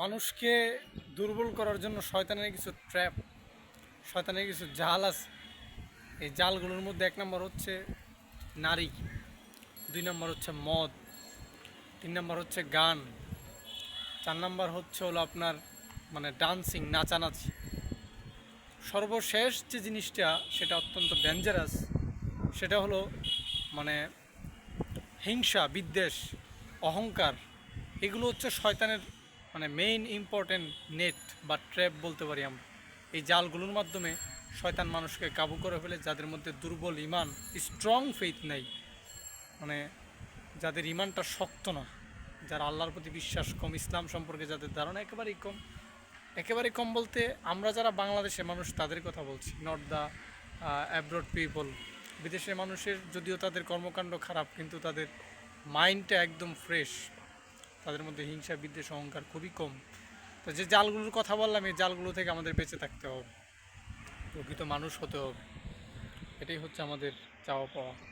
মানুষকে দুর্বল করার জন্য শয়তানের কিছু ট্র্যাপ, শয়তানের কিছু জাল আছে। এই জালগুলোর মধ্যে 1 নম্বর হচ্ছে নারী, 2 নম্বর হচ্ছে মদ, 3 নম্বর হচ্ছে গান, 4 নম্বর হচ্ছে হলো আপনার ডান্সিং, নাচানাচি। সর্বশেষ যে জিনিসটা সেটা অত্যন্ত ডেঞ্জারাস, সেটা হলো মানে হিংসা, বিদ্বেষ, অহংকার। এগুলো হচ্ছে শয়তানের মেইন ইম্পর্টেন্ট নেট বা ট্র্যাপ বলতে পারি আমরা। এই জালগুলোর মাধ্যমে শয়তান মানুষকে কাবু করে ফেলে, যাদের মধ্যে দুর্বল ইমান, স্ট্রং ফেইথ নেই, যাদের ইমানটা শক্ত না, যারা আল্লাহর প্রতি বিশ্বাস কম, ইসলাম সম্পর্কে যাদের ধারণা একেবারেই কম। একেবারে কম বলতে আমরা যারা বাংলাদেশের মানুষ তাদের কথা বলছি, নট দ্য অ্যাব্রড পিপল। বিদেশের মানুষের যদিও তাদের কর্মকাণ্ড খারাপ, কিন্তু তাদের মাইন্ডটা একদম ফ্রেশ, তাদের মধ্যে হিংসা, বিদ্বেষ, অহংকার খুবই কম। তো যে জালগুলোর কথা বললাম, এই জালগুলো থেকে আমাদের বেঁচে থাকতে হবে, প্রকৃত মানুষ হতে হবে। এটাই হচ্ছে আমাদের চাওয়া পাওয়া।